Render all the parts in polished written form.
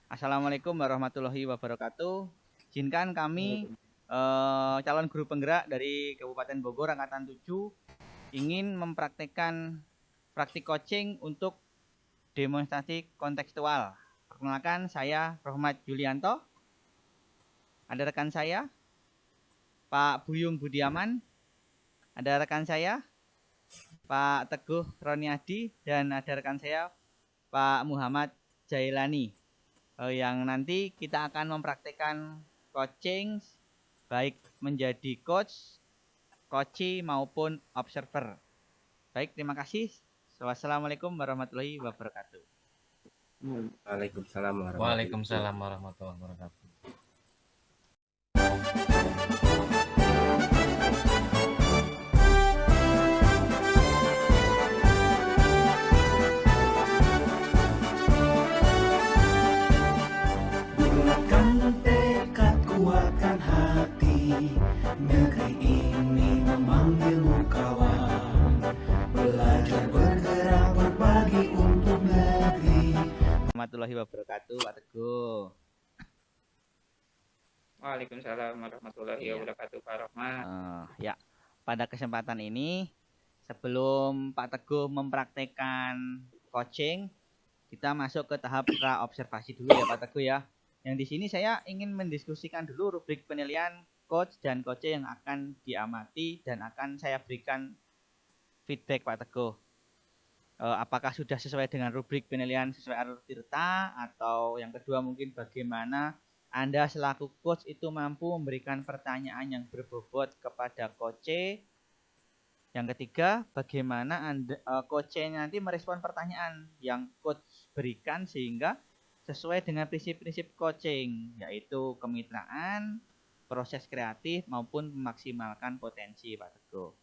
Assalamualaikum warahmatullahi wabarakatuh. Izinkan kami calon guru penggerak dari Kabupaten Bogor angkatan 7 ingin mempraktekkan praktik coaching untuk demonstrasi kontekstual. Perkenalkan, saya Rohmat Yulianto. Ada rekan saya Pak Buyung Budiaman. Ada rekan saya Pak Teguh Roniadi, dan ada rekan saya Pak Muhammad Jailani. Yang nanti kita akan mempraktekkan coaching baik menjadi coach, coachee maupun observer. Baik, terima kasih. Wassalamualaikum warahmatullahi wabarakatuh. Waalaikumsalam warahmatullahi wabarakatuh. Bulatkan tekad, kuatkan hati, negeri ini memanggilmu kawan. Belajar bergerak berbagi untuk negeri. Warahmatullahi wabarakatuh, Pak Teguh. Waalaikumsalam warahmatullahi wabarakatuh, Pak Rohmat. Ya, pada kesempatan ini sebelum Pak Teguh mempraktekkan coaching, kita masuk ke tahap pra observasi dulu ya Pak Teguh ya. Yang di sini saya ingin mendiskusikan dulu rubrik penilaian coach dan coachee yang akan diamati dan akan saya berikan feedback Pak Teguh. Apakah sudah sesuai dengan rubrik penilaian sesuai alur tirta, atau yang kedua mungkin bagaimana Anda selaku coach itu mampu memberikan pertanyaan yang berbobot kepada coachee. Yang ketiga, bagaimana coachee nanti merespon pertanyaan yang coach berikan sehingga sesuai dengan prinsip-prinsip coaching, yaitu kemitraan, proses kreatif, maupun memaksimalkan potensi Pak Teguh.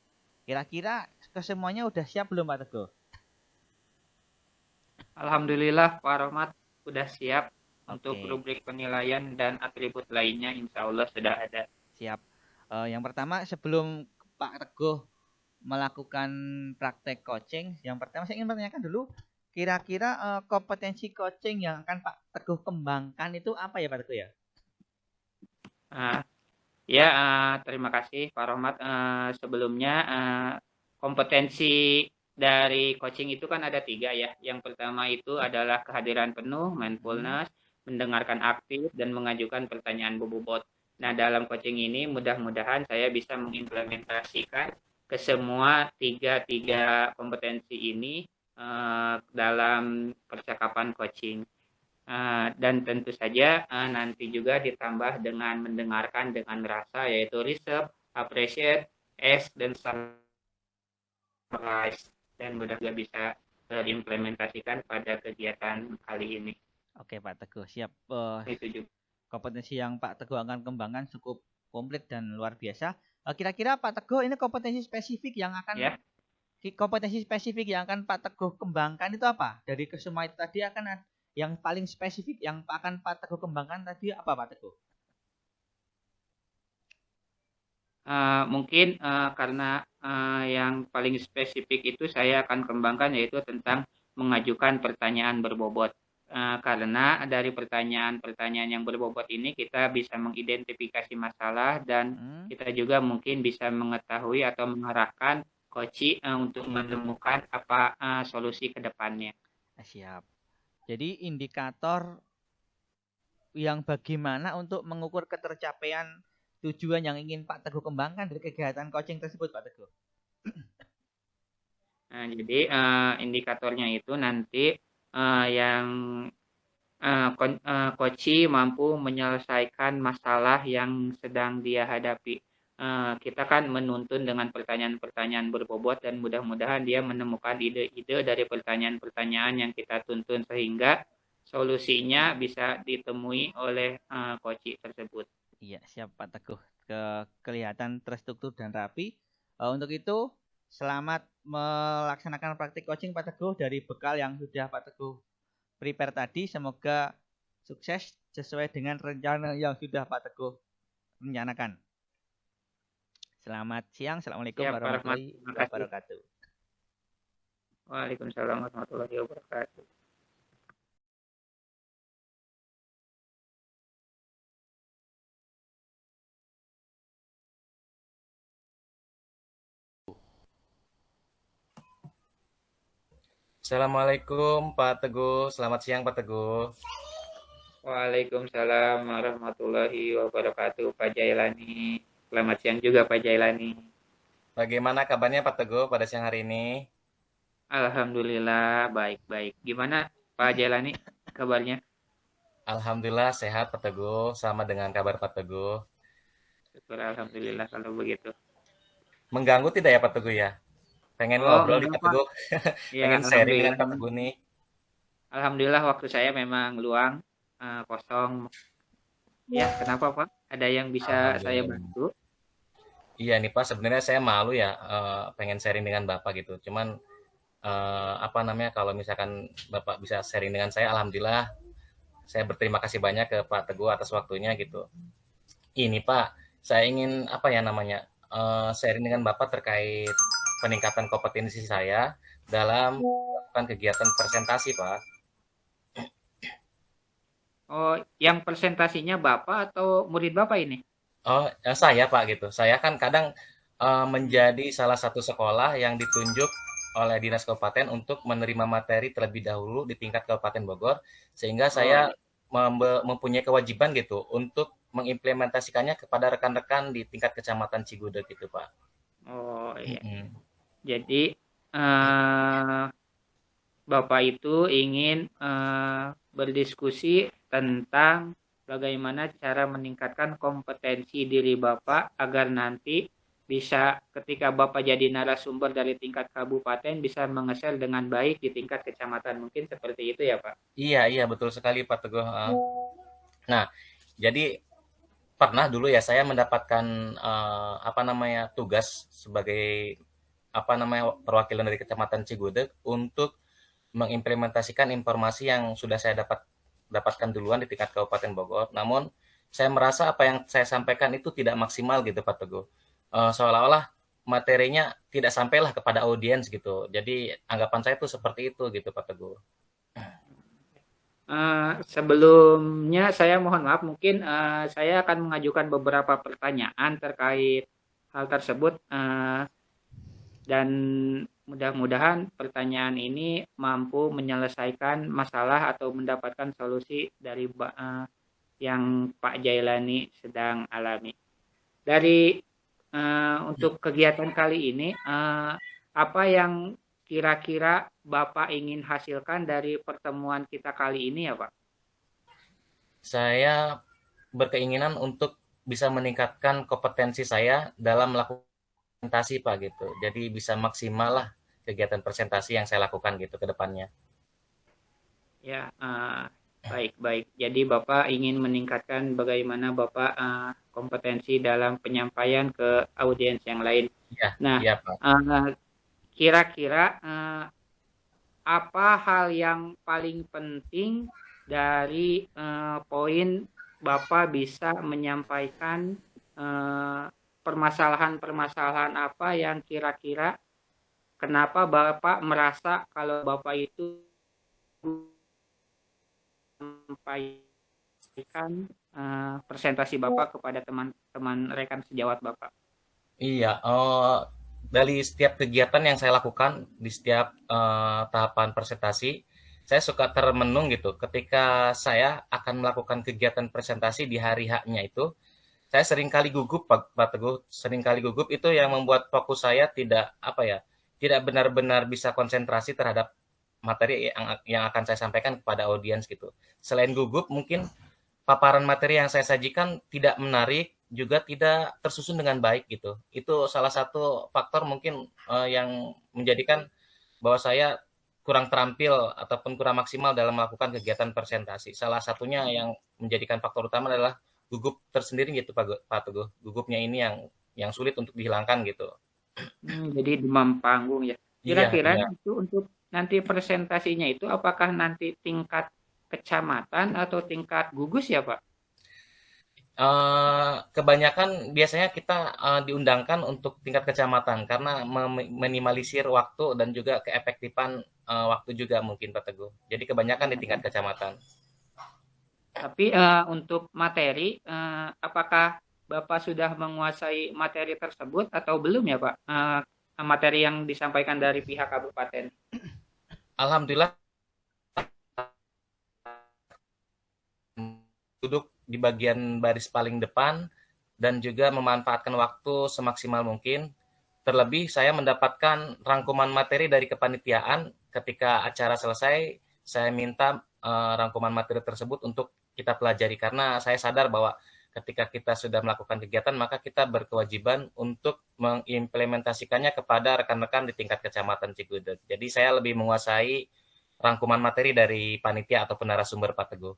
Kira-kira kesemuanya udah siap belum Pak Teguh? Alhamdulillah Pak Rohmat sudah siap. Untuk rubrik penilaian dan atribut lainnya insya Allah sudah ada. Siap. Yang pertama, sebelum Pak Teguh melakukan praktek coaching, yang pertama saya ingin bertanyakan dulu, kira-kira kompetensi coaching yang akan Pak Teguh kembangkan itu apa ya Pak Teguh ya? Terima kasih Pak Rohmat. Sebelumnya kompetensi dari coaching itu kan ada 3 ya. Yang pertama itu adalah kehadiran penuh, mindfulness, mendengarkan aktif, dan mengajukan pertanyaan berbobot. Nah, dalam coaching ini mudah-mudahan saya bisa mengimplementasikan ke semua tiga kompetensi ini dalam percakapan coaching. Dan tentu saja nanti juga ditambah dengan mendengarkan dengan rasa, yaitu reserve, appreciate, ask, dan summarize. Dan mudah-mudahan bisa diimplementasikan pada kegiatan kali ini. Oke Pak Teguh, siap. Itu juga. Kompetensi yang Pak Teguh akan kembangkan cukup komplit dan luar biasa. Kira-kira Pak Teguh ini kompetensi spesifik yang akan Pak Teguh kembangkan itu apa? Dari kesemua itu tadi akan yang paling spesifik yang akan Pak Teguh kembangkan tadi apa Pak Teguh? Mungkin karena yang paling spesifik itu saya akan kembangkan yaitu tentang mengajukan pertanyaan berbobot. Karena dari pertanyaan-pertanyaan yang berbobot ini kita bisa mengidentifikasi masalah dan kita juga mungkin bisa mengetahui atau mengarahkan coachee untuk menemukan apa solusi ke depannya. Siap. Jadi indikator yang bagaimana untuk mengukur ketercapaian tujuan yang ingin Pak Teguh kembangkan dari kegiatan coaching tersebut Pak Teguh. Nah, jadi indikatornya itu nanti yang coachee mampu menyelesaikan masalah yang sedang dia hadapi. Kita kan menuntun dengan pertanyaan-pertanyaan berbobot dan mudah-mudahan dia menemukan ide-ide dari pertanyaan-pertanyaan yang kita tuntun sehingga solusinya bisa ditemui oleh coachee tersebut. Iya, siap Pak Teguh. Kelihatan terstruktur dan rapi. Untuk itu, selamat melaksanakan praktik coaching Pak Teguh dari bekal yang sudah Pak Teguh prepare tadi. Semoga sukses sesuai dengan rencana yang sudah Pak Teguh rencanakan. Selamat siang. Assalamualaikum warahmatullahi wabarakatuh. Waalaikumsalam warahmatullahi wabarakatuh. Assalamualaikum Pak Teguh, selamat siang Pak Teguh. Waalaikumsalam warahmatullahi wabarakatuh, Pak Jailani. Selamat siang juga, Pak Jailani. Bagaimana kabarnya Pak Teguh pada siang hari ini? Alhamdulillah, baik-baik. Gimana, Pak Jailani, kabarnya? Alhamdulillah sehat Pak Teguh, sama dengan kabar Pak Teguh. Syukur Alhamdulillah kalau begitu. Mengganggu tidak ya Pak Teguh ya? Pengen Oh, ngobrol nih enggak, Pak Pak. Teguh, Ya, pengen sharing dengan Alhamdulillah. Pak Teguh nih. Alhamdulillah waktu saya memang luang, kosong. Ya, kenapa, Pak? Ada yang bisa saya Alhamdulillah. bantu? Iya nih Pak, sebenarnya saya malu ya pengen sharing dengan Bapak gitu. Cuman apa namanya kalau misalkan Bapak bisa sharing dengan saya, alhamdulillah saya berterima kasih banyak ke Pak Teguh atas waktunya gitu. Ini Pak, saya ingin apa ya namanya sharing dengan Bapak terkait peningkatan kompetensi saya dalam melakukan kegiatan presentasi Pak. Oh, yang presentasinya Bapak atau murid Bapak ini? Oh, saya Pak gitu. Saya kan kadang menjadi salah satu sekolah yang ditunjuk oleh Dinas Kabupaten untuk menerima materi terlebih dahulu di tingkat Kabupaten Bogor, sehingga Oh, saya mempunyai kewajiban gitu untuk mengimplementasikannya kepada rekan-rekan di tingkat Kecamatan Cigudeg gitu Pak. oh iya. Mm-mm. Jadi eh, Bapak itu ingin berdiskusi tentang bagaimana cara meningkatkan kompetensi diri Bapak agar nanti bisa ketika Bapak jadi narasumber dari tingkat kabupaten bisa mengeksel dengan baik di tingkat kecamatan. Mungkin seperti itu ya, Pak. Iya, iya betul sekali Pak Teguh. Nah, jadi pernah dulu ya saya mendapatkan apa namanya tugas sebagai apa namanya perwakilan dari Kecamatan Cigudeg untuk mengimplementasikan informasi yang sudah saya dapatkan duluan di tingkat Kabupaten Bogor. Namun saya merasa apa yang saya sampaikan itu tidak maksimal gitu Pak Teguh. Seolah-olah materinya tidak sampailah kepada audiens gitu. Jadi anggapan saya tuh seperti itu gitu Pak Teguh. Sebelumnya saya mohon maaf, mungkin saya akan mengajukan beberapa pertanyaan terkait hal tersebut dan mudah-mudahan pertanyaan ini mampu menyelesaikan masalah atau mendapatkan solusi dari yang Pak Jailani sedang alami. Dari untuk kegiatan kali ini, apa yang kira-kira Bapak ingin hasilkan dari pertemuan kita kali ini ya Pak? Saya berkeinginan untuk bisa meningkatkan kompetensi saya dalam melakukan presentasi Pak gitu. Jadi bisa maksimal lah kegiatan presentasi yang saya lakukan gitu ke depannya. Ya, baik-baik. Jadi Bapak ingin meningkatkan bagaimana Bapak kompetensi dalam penyampaian ke audiens yang lain. Iya, Nah, iya Pak. kira-kira apa hal yang paling penting dari poin Bapak bisa menyampaikan permasalahan-permasalahan apa yang kira-kira kenapa Bapak merasa kalau Bapak itu menyampaikan presentasi Bapak kepada teman-teman rekan sejawat Bapak. Iya, dari setiap kegiatan yang saya lakukan di setiap tahapan presentasi, saya suka termenung gitu. Ketika saya akan melakukan kegiatan presentasi di hari H-nya itu, saya sering kali gugup, Pak Teguh. Sering kali gugup itu yang membuat fokus saya tidak apa ya, tidak benar-benar bisa konsentrasi terhadap materi yang akan saya sampaikan kepada audiens gitu. Selain gugup, mungkin paparan materi yang saya sajikan tidak menarik, juga tidak tersusun dengan baik gitu. Itu salah satu faktor mungkin yang menjadikan bahwa saya kurang terampil ataupun kurang maksimal dalam melakukan kegiatan presentasi. Salah satunya yang menjadikan faktor utama adalah gugup tersendiri gitu Pak Teguh. Gugupnya ini yang sulit untuk dihilangkan gitu. Jadi demam panggung ya. Iya, Kira-kira iya. itu untuk nanti presentasinya itu apakah nanti tingkat kecamatan atau tingkat gugus ya Pak? Kebanyakan biasanya kita diundangkan untuk tingkat kecamatan karena meminimalisir waktu dan juga keefektifan waktu juga mungkin Pak Teguh. Jadi kebanyakan di tingkat kecamatan. Tapi untuk materi, apakah Bapak sudah menguasai materi tersebut atau belum ya Pak? Materi yang disampaikan dari pihak kabupaten. Alhamdulillah duduk di bagian baris paling depan dan juga memanfaatkan waktu semaksimal mungkin. Terlebih saya mendapatkan rangkuman materi dari kepanitiaan ketika acara selesai, saya minta rangkuman materi tersebut untuk kita pelajari karena saya sadar bahwa ketika kita sudah melakukan kegiatan maka kita berkewajiban untuk mengimplementasikannya kepada rekan-rekan di tingkat kecamatan Cigudeg. Jadi saya lebih menguasai rangkuman materi dari panitia ataupun narasumber Pak Teguh.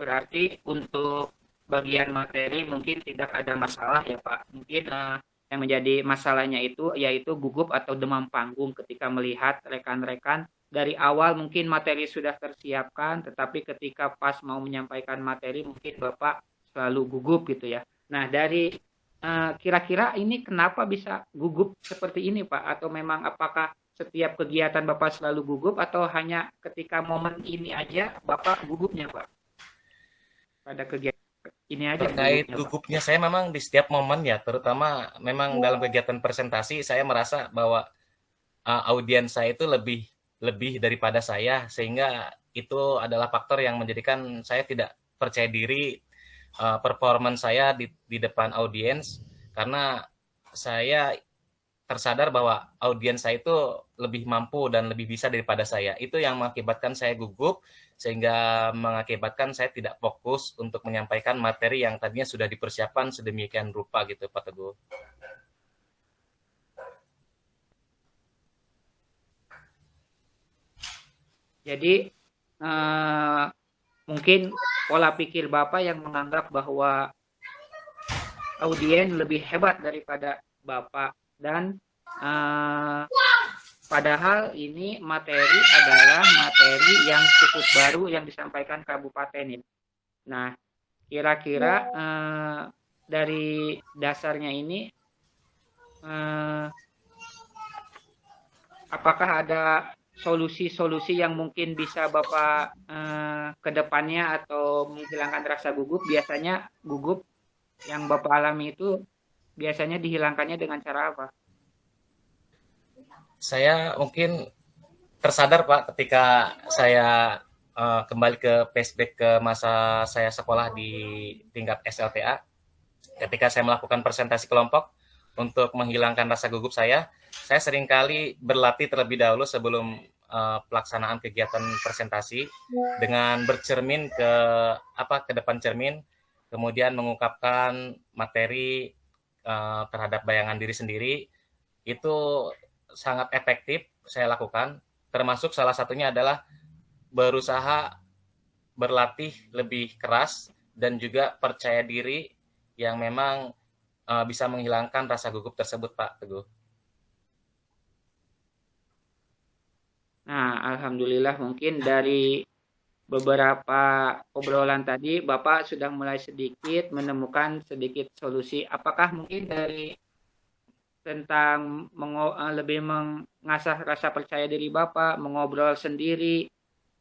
Berarti untuk bagian materi mungkin tidak ada masalah ya Pak. Mungkin yang menjadi masalahnya itu yaitu gugup atau demam panggung ketika melihat rekan-rekan dari awal mungkin materi sudah tersiapkan, tetapi ketika pas mau menyampaikan materi mungkin Bapak selalu gugup gitu ya. Nah, dari kira-kira ini kenapa bisa gugup seperti ini Pak? Atau memang apakah setiap kegiatan Bapak selalu gugup atau hanya ketika momen ini aja Bapak gugupnya Pak? Pada kegiatan ini aja Terkait gugupnya Pak. gugupnya saya memang di setiap momen ya, terutama memang dalam kegiatan presentasi saya merasa bahwa audiens saya itu lebih daripada saya, sehingga itu adalah faktor yang menjadikan saya tidak percaya diri performance saya di depan audiens, karena saya tersadar bahwa audiens saya itu lebih mampu dan lebih bisa daripada saya. Itu yang mengakibatkan saya gugup, sehingga mengakibatkan saya tidak fokus untuk menyampaikan materi yang tadinya sudah dipersiapkan sedemikian rupa gitu Pak Teguh. Jadi mungkin pola pikir Bapak yang menganggap bahwa audiens lebih hebat daripada Bapak dan padahal ini materi adalah materi yang cukup baru yang disampaikan kabupaten ini. Nah, kira-kira dari dasarnya ini apakah ada solusi-solusi yang mungkin bisa Bapak ke depannya atau menghilangkan rasa gugup? Biasanya gugup yang Bapak alami itu biasanya dihilangkannya dengan cara apa? Saya mungkin tersadar Pak ketika saya kembali ke flashback ke masa saya sekolah di tingkat SLTA. Ketika saya melakukan presentasi kelompok untuk menghilangkan rasa gugup saya seringkali berlatih terlebih dahulu sebelum pelaksanaan kegiatan presentasi dengan bercermin ke depan cermin, kemudian mengungkapkan materi terhadap bayangan diri sendiri. Itu sangat efektif saya lakukan, termasuk salah satunya adalah berusaha berlatih lebih keras dan juga percaya diri yang memang bisa menghilangkan rasa gugup tersebut Pak Teguh. Nah, alhamdulillah mungkin dari beberapa obrolan tadi Bapak sudah mulai sedikit menemukan sedikit solusi. Apakah mungkin dari tentang lebih mengasah rasa percaya diri Bapak, mengobrol sendiri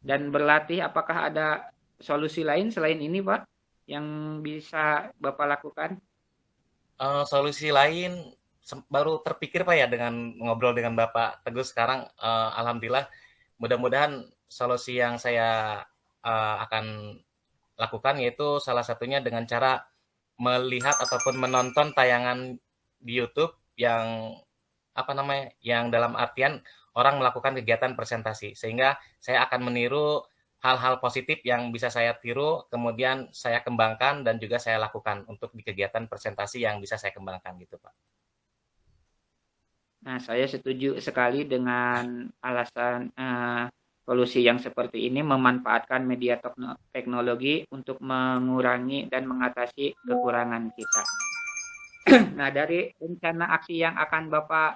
dan berlatih, apakah ada solusi lain selain ini Pak yang bisa Bapak lakukan? Solusi lain baru terpikir Pak ya dengan ngobrol dengan Bapak Teguh sekarang. Alhamdulillah, mudah-mudahan solusi yang saya akan lakukan yaitu salah satunya dengan cara melihat ataupun menonton tayangan di YouTube yang yang dalam artian orang melakukan kegiatan presentasi, sehingga saya akan meniru hal-hal positif yang bisa saya tiru, kemudian saya kembangkan dan juga saya lakukan untuk di kegiatan presentasi yang bisa saya kembangkan gitu Pak. Nah, saya setuju sekali dengan alasan solusi yang seperti ini, memanfaatkan media teknologi untuk mengurangi dan mengatasi kekurangan kita. Nah, dari rencana aksi yang akan Bapak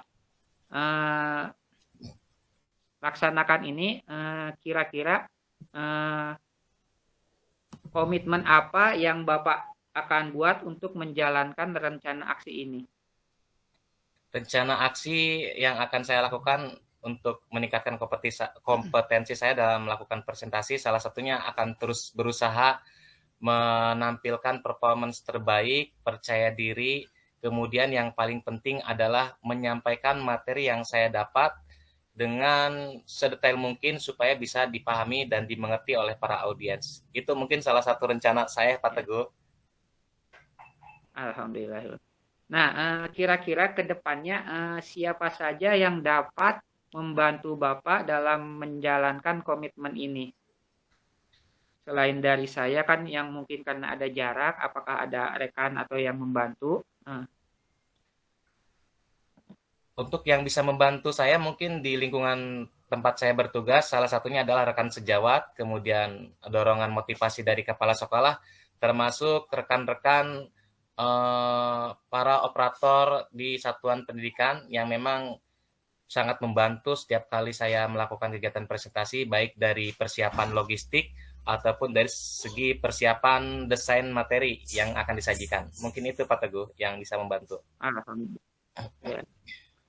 laksanakan ini, kira-kira komitmen apa yang Bapak akan buat untuk menjalankan rencana aksi ini? Rencana aksi yang akan saya lakukan untuk meningkatkan kompetensi saya dalam melakukan presentasi, salah satunya akan terus berusaha menampilkan performance terbaik, percaya diri, Kemudian yang paling penting adalah menyampaikan materi yang saya dapat dengan sedetail mungkin supaya bisa dipahami dan dimengerti oleh para audiens. Itu mungkin salah satu rencana saya, Pak Teguh. Alhamdulillah. Nah, kira-kira ke depannya siapa saja yang dapat membantu Bapak dalam menjalankan komitmen ini? Selain dari saya kan yang mungkin karena ada jarak, apakah ada rekan atau yang membantu? Untuk yang bisa membantu saya mungkin di lingkungan tempat saya bertugas, salah satunya adalah rekan sejawat, kemudian dorongan motivasi dari kepala sekolah, termasuk rekan-rekan para operator di satuan pendidikan yang memang sangat membantu setiap kali saya melakukan kegiatan presentasi, baik dari persiapan logistik ataupun dari segi persiapan desain materi yang akan disajikan. Mungkin itu Pak Teguh yang bisa membantu. Alhamdulillah. Ya.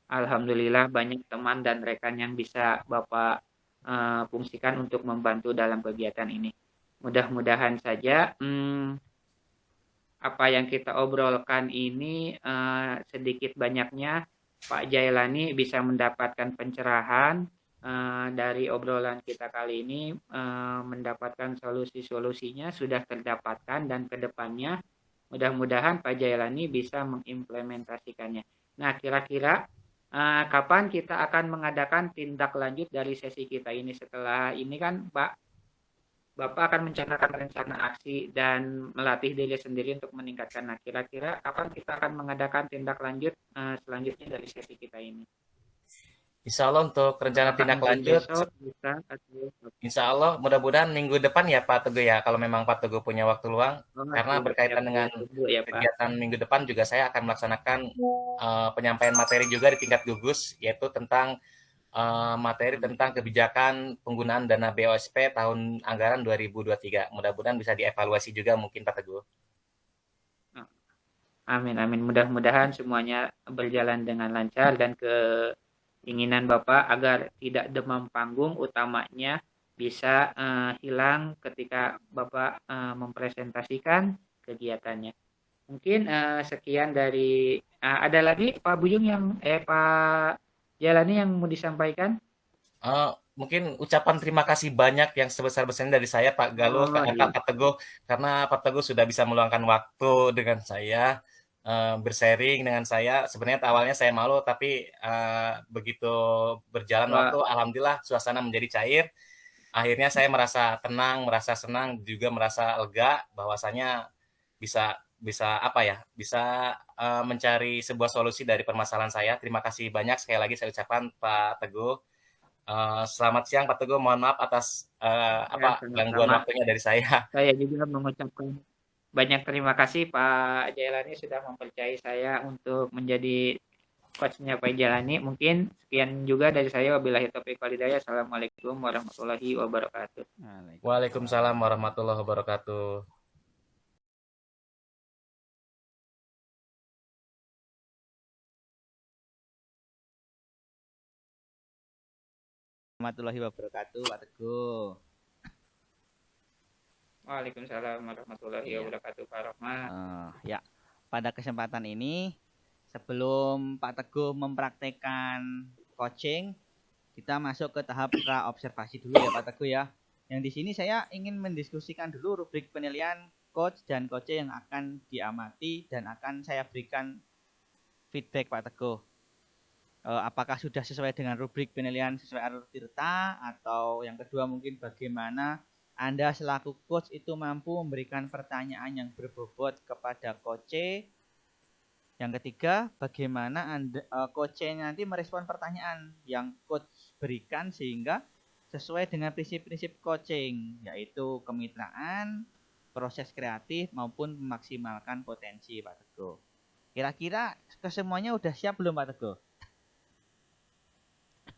Alhamdulillah banyak teman dan rekan yang bisa Bapak fungsikan untuk membantu dalam kegiatan ini. Mudah-mudahan saja apa yang kita obrolkan ini sedikit banyaknya Pak Jailani bisa mendapatkan pencerahan dari obrolan kita kali ini, mendapatkan solusi-solusinya sudah terdapatkan dan kedepannya mudah-mudahan Pak Jailani bisa mengimplementasikannya. Nah, kira-kira kapan kita akan mengadakan tindak lanjut dari sesi kita ini? Setelah ini kan Bapak akan mencanangkan rencana aksi dan melatih diri sendiri untuk meningkatkan. Nah, kira-kira kapan kita akan mengadakan tindak lanjut selanjutnya dari sesi kita ini? Insya Allah untuk rencana tindak lanjut, insya Allah mudah-mudahan minggu depan ya Pak Teguh ya, kalau memang Pak Teguh punya waktu luang, karena berkaitan dengan kegiatan minggu depan juga saya akan melaksanakan penyampaian materi juga di tingkat gugus, yaitu tentang materi tentang kebijakan penggunaan dana BOSP tahun anggaran 2023. Mudah-mudahan bisa dievaluasi juga mungkin Pak Teguh. Amin, amin. Mudah-mudahan semuanya berjalan dengan lancar dan keinginan Bapak agar tidak demam panggung utamanya bisa hilang ketika Bapak mempresentasikan kegiatannya. Mungkin sekian dari ada lagi Pak Buyung yang Pak Jalani yang mau disampaikan? Mungkin ucapan terima kasih banyak yang sebesar-besarnya dari saya Pak Galuh, Pak Teguh, karena Pak Teguh sudah bisa meluangkan waktu dengan saya, bersharing dengan saya. Sebenarnya awalnya saya malu, tapi begitu berjalan waktu, alhamdulillah suasana menjadi cair. Akhirnya saya merasa tenang, merasa senang, juga merasa lega bahwasanya bisa mencari sebuah solusi dari permasalahan saya. Terima kasih banyak sekali lagi saya ucapkan Pak Teguh. Selamat siang Pak Teguh, mohon maaf atas gangguan waktunya dari saya. Saya juga mengucapkan banyak terima kasih Pak Jailani sudah mempercayai saya untuk menjadi coachnya Pak Jailani. Mungkin sekian juga dari saya. Wabillahi taufiq wal hidayah. Assalamualaikum warahmatullahi wabarakatuh. Waalaikumsalam warahmatullahi wabarakatuh. Warahmatullahi wabarakatuh, Pak Teguh. Waalaikumsalam warahmatullahi wabarakatuh, Pak Rahmat. Ya, pada kesempatan ini sebelum Pak Teguh mempraktekkan coaching, kita masuk ke tahap pra observasi dulu ya Pak Teguh ya. Yang di sini saya ingin mendiskusikan dulu rubrik penilaian coach dan coach yang akan diamati dan akan saya berikan feedback Pak Teguh. Apakah sudah sesuai dengan rubrik penilaian sesuai alur tirta, atau yang kedua mungkin bagaimana Anda selaku coach itu mampu memberikan pertanyaan yang berbobot kepada coach. Yang ketiga, bagaimana coach nanti merespon pertanyaan yang coach berikan sehingga sesuai dengan prinsip-prinsip coaching, yaitu kemitraan, proses kreatif maupun memaksimalkan potensi Pak Teguh. Kira-kira kesemuanya udah siap belum Pak Teguh?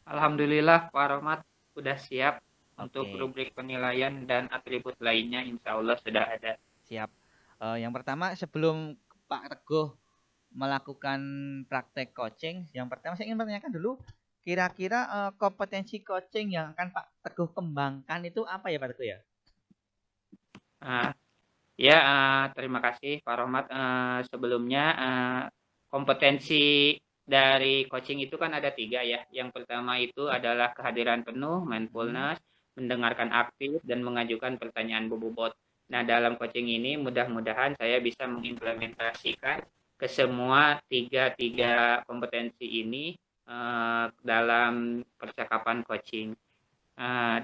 Alhamdulillah Pak Rahmat sudah siap. Untuk rubrik penilaian dan atribut lainnya insya Allah sudah ada. Siap. Yang pertama sebelum Pak Teguh melakukan praktek coaching, yang pertama saya ingin menanyakan dulu, kira-kira kompetensi coaching yang akan Pak Teguh kembangkan itu apa ya Pak Teguh ya? Terima kasih Pak Rahmat. Sebelumnya kompetensi dari coaching itu kan ada 3 ya. Yang pertama itu adalah kehadiran penuh, mindfulness, mendengarkan aktif, dan mengajukan pertanyaan berbobot. Nah, dalam coaching ini mudah-mudahan saya bisa mengimplementasikan ke semua tiga kompetensi ini dalam percakapan coaching.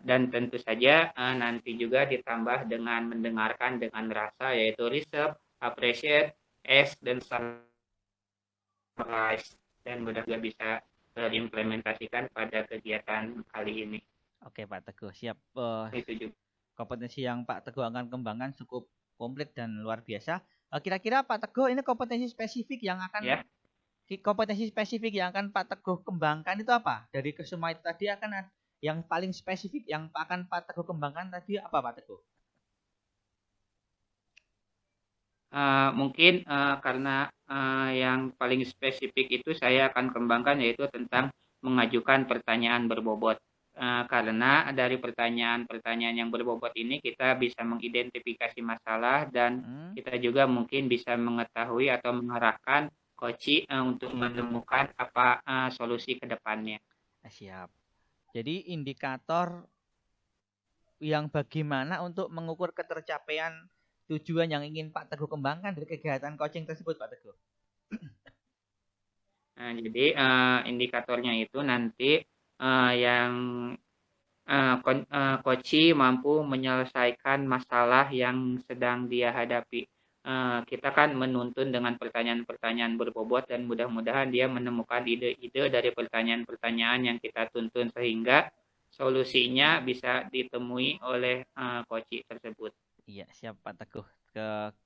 Dan tentu saja nanti juga ditambah dengan mendengarkan dengan rasa, yaitu reserve, appreciate, ask, dan summarize. Dan mudah-mudahan bisa diimplementasikan pada kegiatan kali ini. Oke Pak Teguh, siap. Itu juga. Kompetensi yang Pak Teguh akan kembangkan cukup komplit dan luar biasa. Kira-kira Pak Teguh ini kompetensi spesifik yang akan Pak Teguh kembangkan itu apa? Dari kesemua itu tadi akan yang paling spesifik yang akan Pak Teguh kembangkan tadi apa Pak Teguh? Mungkin karena yang paling spesifik itu saya akan kembangkan yaitu tentang mengajukan pertanyaan berbobot. Karena dari pertanyaan-pertanyaan yang berbobot ini kita bisa mengidentifikasi masalah dan kita juga mungkin bisa mengetahui atau mengarahkan coach untuk menemukan apa solusi ke depannya. Siap. Jadi indikator yang bagaimana untuk mengukur ketercapaian tujuan yang ingin Pak Teguh kembangkan dari kegiatan coaching tersebut Pak Teguh. Nah, jadi indikatornya itu nanti yang coach mampu menyelesaikan masalah yang sedang dia hadapi. Kita kan menuntun dengan pertanyaan-pertanyaan berbobot dan mudah-mudahan dia menemukan ide-ide dari pertanyaan-pertanyaan yang kita tuntun sehingga solusinya bisa ditemui oleh coach tersebut. Iya, siap Pak Teguh.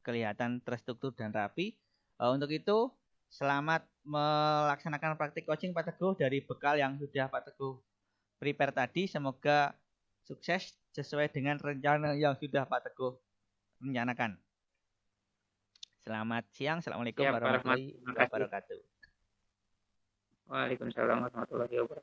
Kelihatan terstruktur dan rapi. Untuk itu, selamat melaksanakan praktik coaching Pak Teguh dari bekal yang sudah Pak Teguh prepare tadi. Semoga sukses sesuai dengan rencana yang sudah Pak Teguh rencanakan. Selamat siang. Assalamualaikum warahmatullahi wabarakatuh. Waalaikumsalam warahmatullahi wabarakatuh.